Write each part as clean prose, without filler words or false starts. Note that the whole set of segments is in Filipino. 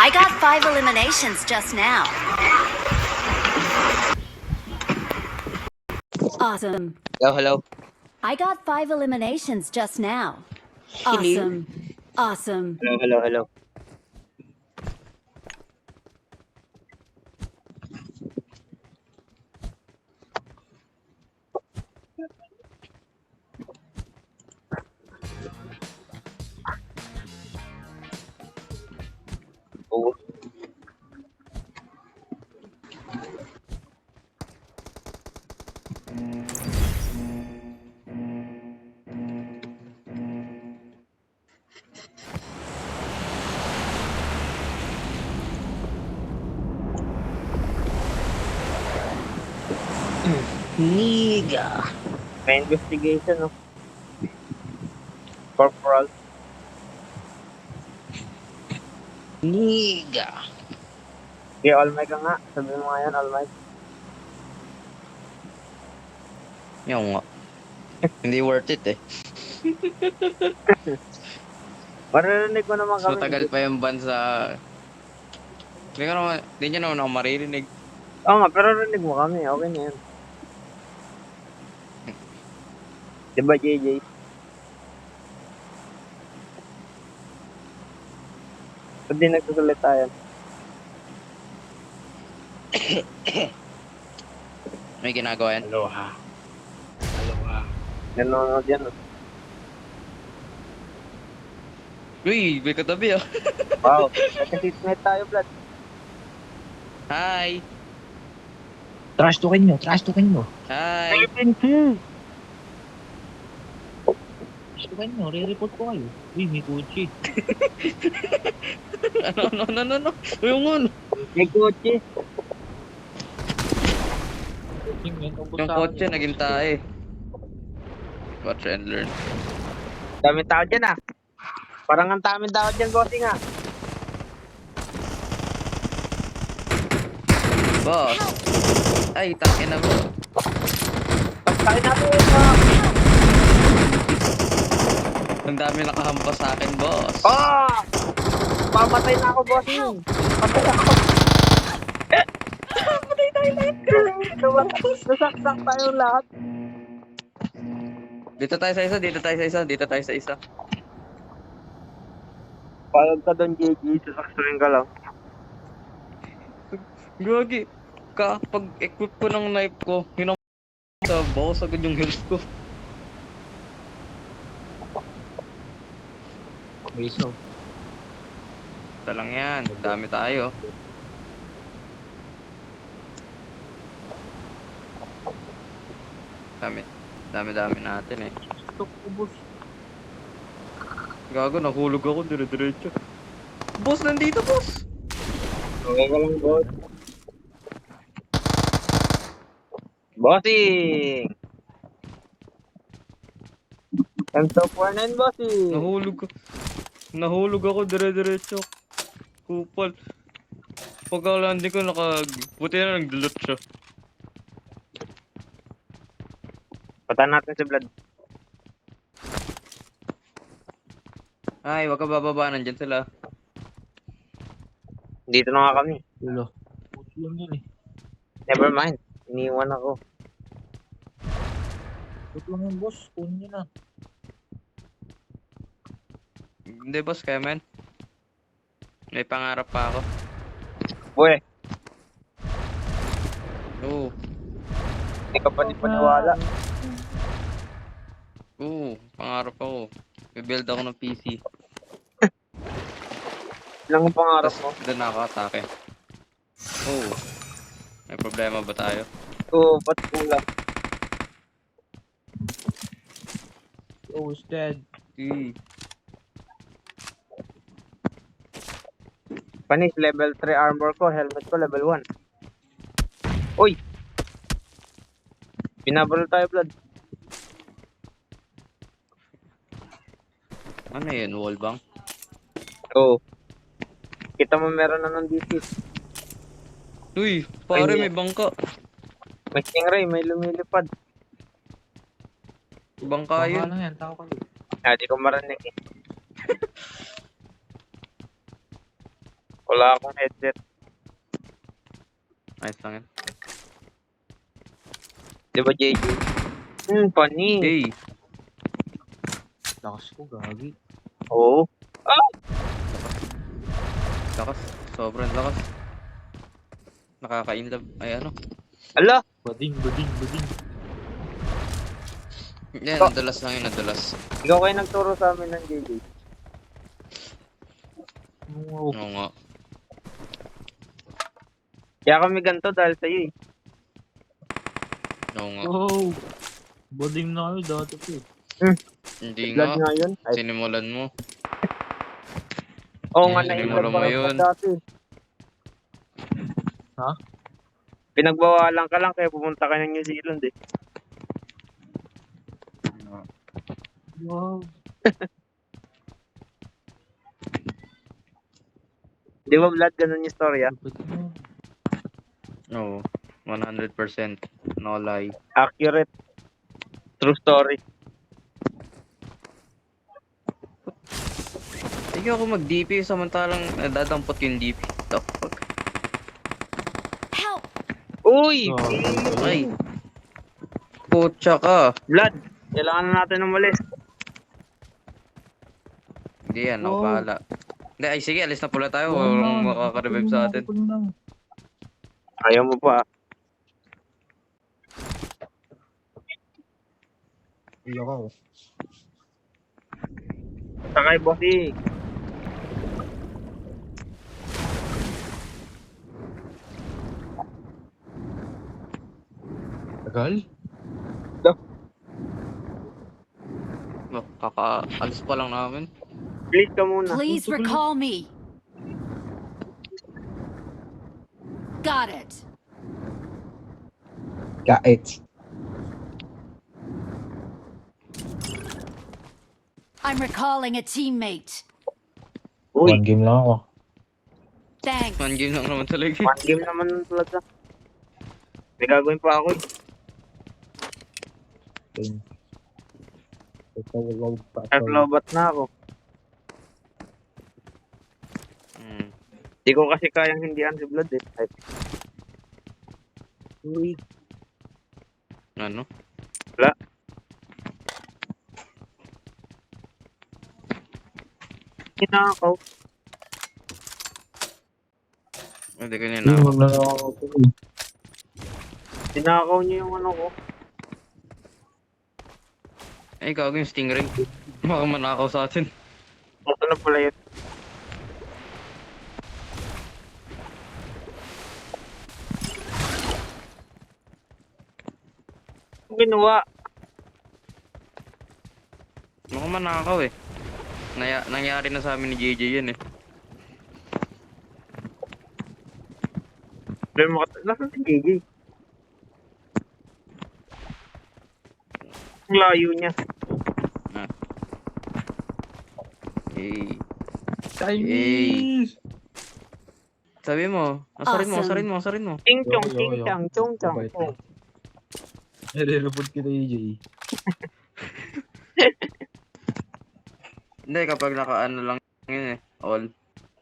I got 5 eliminations just now. Awesome. Hello, hello. I got 5 eliminations just now. Awesome. Awesome. Hello, hello, hello. Oh. Niga. May investigation, no? Corporal. Niga. Okay, all mic ka nga. Sabi mo nga yan, all mic. Yung nga. Hindi worth it eh. Maririnig ko naman Mas kami. matagal pa yung bansa. Hindi nyo naman ako maririnig. Oo nga, pero rinig mo kami. Okay na yan. Diba, JJ? Ba't di nagsusulit tayo? May ginagawa yan. Aloha. Aloha. Nanonood yan, no? Uy, may katabi ah. Wow. Nagka-seatmate tayo, Vlad. Hi. Trash talkin nyo. Trash talkin nyo. Hi. Trash talkin nyo. Re-report ko kayo. Uy, may kotse. Ano. Yung ano. May kotse. Yung kotse naging tae. Watch and learn. Daming tao dyan, ah. Parang ang daming tao dyan, bossing, ah. Boss. Ay, takin na bro. Pagkain natin, ah. Ang dami nakahampas sa akin, boss. Oh! Pamatay na ako, bossing. Patay ako. Patay tayo lahat. Nasaksak tayong lahat. Dito tayo sa isa. Payag ka doon, JJ. Sasaksuin ka lang. Gagi. Kapag equip ko ng knife ko, sa bawas agad yung health ko. Miso. Ito lang yan. Dami tayo. Dami natin eh. Ito, boss. Gago, nahulog ako dire-diretso. Boss, nandito boss! Okay ka lang, boss. Bossing! M249, bossing! Nahulog ako dire-diretso. Kupal. Pagka-landing ko, buti na nag-delete siya. Patan natin si Vlad. Ay, wag ka bababa. Nandyan sila. Dito na nga kami. Ulo. Kotse lang yan eh. Never mind. Iniwan ako. Kotse lang yan, boss. Kunin nyo na. Hindi boss, kaya man. May pangarap pa ako. Boy, Oo. hindi ka pa di paniwala. Oo, pangarap ako. Build ako ng PC. Ilang ang pangarap mo? Doon na ako atake. Oo. May problema ba tayo? Oo, ba't kulang? Oh, it's dead. Panis, level 3 armor ko, helmet ko, level 1. Uy! Binabalo tayo, Vlad. Ano yun, wall bang? Oo. Kita mo meron na ng DC. Uy, pare Ay, may bangka. May stingray, may lumilipad. Bangka Baka yun. lang yan. Tao kayo. Ah, di ko marinig eh. Wala akong headset. Ayos lang yan. Di ba, JJ? Funny. Hey! Lakas ko, gagi. Oo. Lakas. Sobrang lakas. Nakaka-inlove. Ay ano? Ala! Bading. Yan, Oh. nadulas lang yun, nadulas. Ikaw kayo nagturo sa amin ng JJ. Wow. Oo nga. Kaya kami ganito dahil sa'yo eh. Oo nga. Wow. Bading na kayo dati po. Hindi Blood nga. nga yun. Ay, Sinimulan mo. oo nga, Yan, na-inlove sinimulan mo pa yun. dati. Ha? Pinagbawalan ka lang kaya pumunta ka ng New Zealand eh. Wow. Di ba, Vlad, ganun yung storya? Dapat mo. Oo. 100%. No lie. Accurate. True story. Sige ako mag-DP samantalang dadampot ko yung DP. The fuck? Help! Uy! Oh, Ay! Putya ka! Vlad, kailangan na natin umalis. Hindi yan, ako Wow. bahala. Hindi, ay sige, alis na pula tayo. Walang makaka-revive sa atin. Ayaw mo pa. Iyak ako. Sakay, bossy. Tagal? Oh, kaka-alis pa lang namin. Please ka muna. Please recall me. Got it. Got it. I'm recalling a teammate. Uy, One game lang ako. Thanks. One game lang naman talaga. one game naman talaga. May gagawin pa ako eh. Game. Ito, load pa. Naglobat na ako. Hmm. Di ko kasi kayang hindihan si Vlad eh. Ay, Uy. Ano? wala. Kinakaw. Hindi ko Hindi, na. magnanakaw ako. Tinakaw niya yung ano ko. Ay, gago yung stingray. Baka manakaw sa atin. Ito na pala yun. Ang ginawa. Baka manakaw eh. Nangyari na sa amin ni JJ yan eh. Nasaan si Gigi? Ang layo niya. Eh, Chinese! sabi mo, asarin mo, Awesome. asarin mo, asarin mo. Ching chong, Yo, yo, ching yo. chang, chong chang. Mabait na. Nire-report kita, AJ. Hindi, kapag naka-ano lang yun eh, all.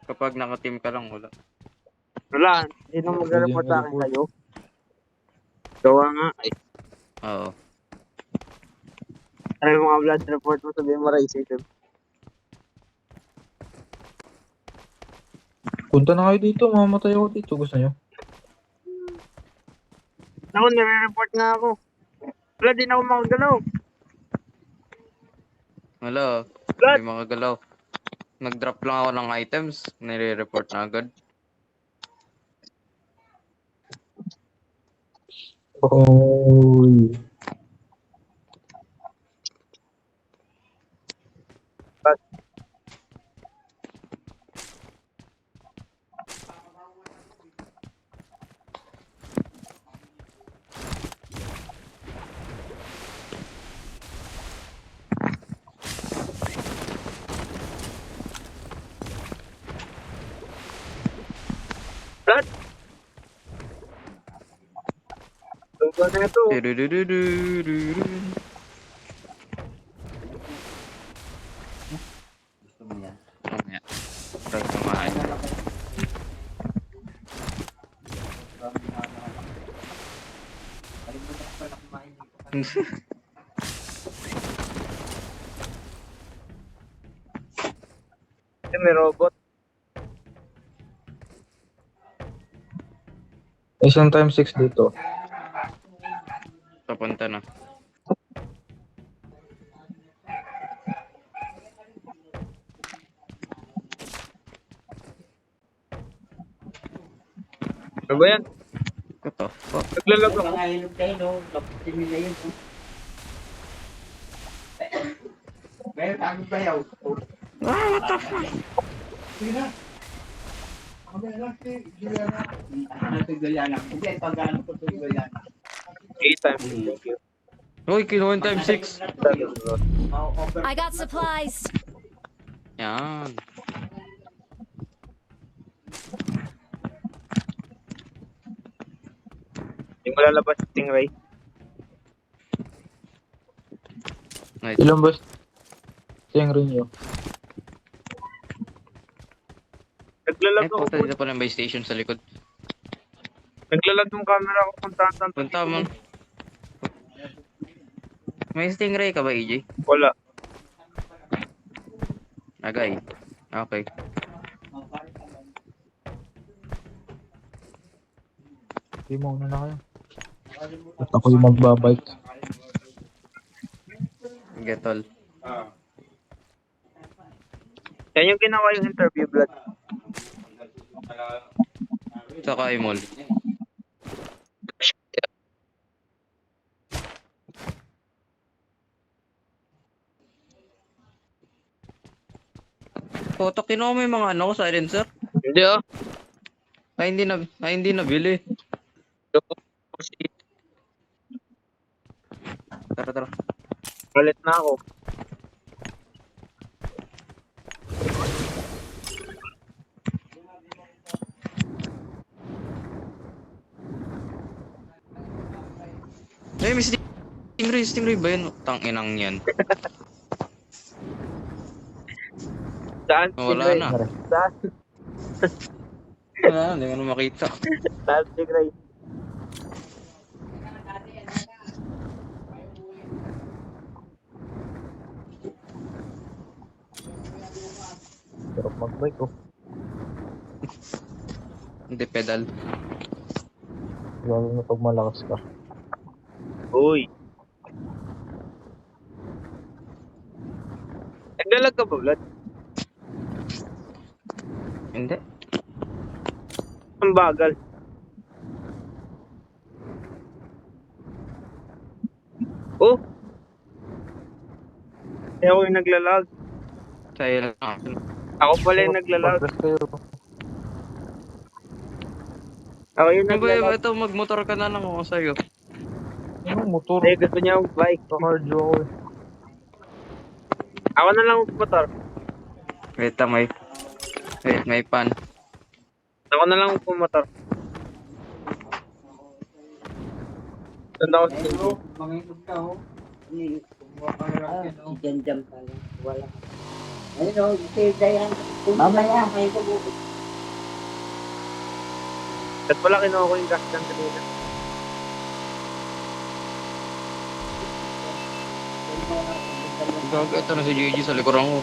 Kapag naka-team ka lang, wala. Wala, hindi na mag-report sa akin kayo. Gawa nga. Ay, Oo. ano yung mga blood report mo, sabihin mo racism. Punta na kayo dito, mamamatay ako dito. Gusto nyo? Ako, nire-report nga ako. Wala, di na ako makagalaw. Wala, Blood! hindi makagalaw. Nag-drop lang ako ng items, nire-report na agad. Oy. Blood! Tungkol na ito. Du-du-du-du-du-du. Gusto mo yan? Mamaya. Try kumain. May robot. Isang times 6 dito. Papunta na. Ano ba yan? What the fuck? Naglalag ako. What the fuck? Eight times. Thank you. Uy, kinuha yung time 6. I got supplies. Yan. Hindi mo lalabas yung Stingray. Nice. Ilang boss? Siyang rin yun. Naglalag Ay, ako. puta, dito pala yung buy station sa likod. Naglalag yung camera ko kung saan. Punta mo. May stingray ka ba, EJ? Wala. Agay. Okay. Hindi mo na kayo. At ako yung magbabike. Getol. Yan yung ginawa yung interview, Blood. Saka imol. Puta, kinuha mo yung mga ano ko, silencer? Hindi ah. Hindi nabili. Tara. Galit na ako. Ay, may stingray ba yun? Tanginang yan. Saan? Wala Stingray? na. Saan? Wala, hindi ko na makita. Saan Stingray? Pero magbike oh. Hindi pedal. Lalo na pag malakas ka. Uy. Naglalag ka ba, Blood? Hindi. Ang bagal. Oh! Kaya ako yung naglalag. Sa'yo lang. Ako pala yung naglalag. Pagkas kayo. Ako yung Ano ba naglalag. ito? Magmotor ka na lang ako sa'yo. Ano, motor? Hindi, gusto niya yung bike. Ka-cardio ako eh. Ako na lang ang motor. Wait, may pan. Ako na lang ang motor. Saan ako sa Diyan pala. Wala. Ayun o, yan. Mamaya, may kabukit. At pala kinuha ko yung gas tank kanina. Gago, ito na si Gigi sa likuran ko.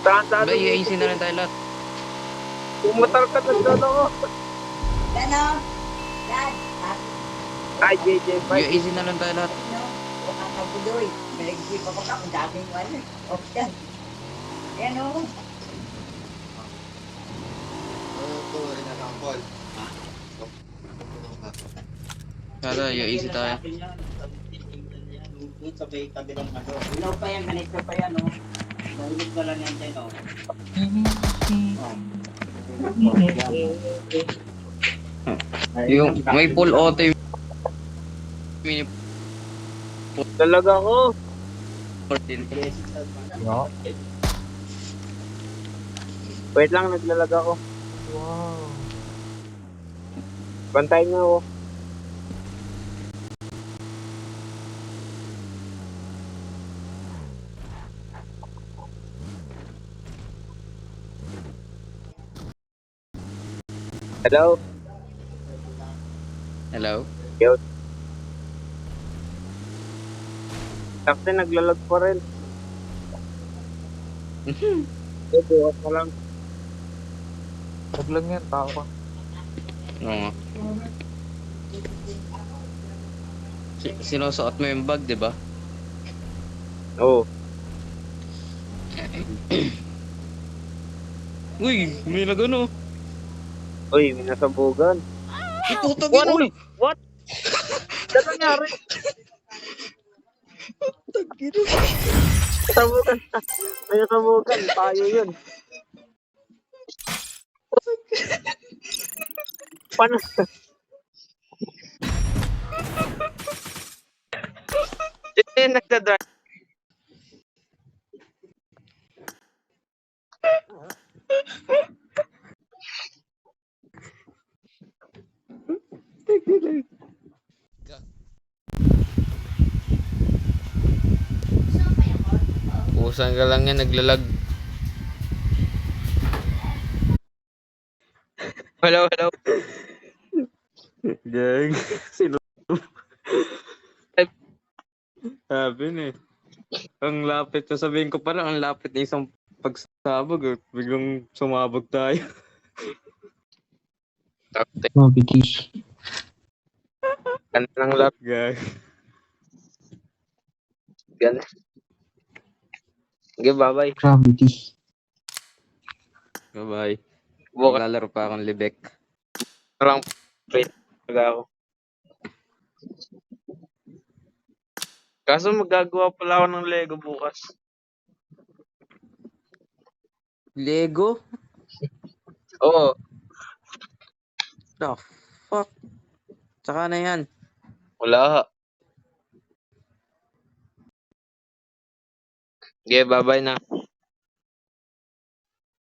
Saan? Ba, i-AC na rin tayo lahat. Pumotor ka na doon ako. Ano? Dad, Ay, JJ bike. I-AC na lang tayo lahat. no? Baka mabudoy. Malagsi pa ko ang daming ano. Option. Yan o. Kala, i-AC tayo. Tabi ng ano. Ilaw pa yan, ganito pa yan o. Mahulog ka lang yan dyan o. Yung may full auto yung mini Talaga ako. 14. No? Wait lang, naglalag ako. Wow. Bantayin mo ako. Hello? Hello? Yun. Kasi naglalag pa rin. Bukas na lang. Wag lang yan, tao ka. Oo. Sinusuot mo yung bag, di ba? Oo. Uy, may nagano. Uy, may nasabugan. Iputang What? ina. Uy! What? Ano nangyari? Nasabugan. May nasabugan. Tayo yun. Paano? Sino yung nagdadrive? Pusang ka lang yan, naglalag. Hello, hello. Gang. Sino? Sabi na eh. Ang lapit. Sasabihin ko pala, ang lapit na isang pagsabog. Biglang sumabog tayo. Takte. Gravity. Ganda ng lap. Gang. Ganda. Okay, bye-bye. Gravity. Bye-bye. Bukas Maglalaro pa akong libek. na lang. Wait. Ako. Kaso magagawa pala ako ng Lego bukas. Lego? Oo. The fuck? Tsaka na yan. Wala. Okay, bye-bye na.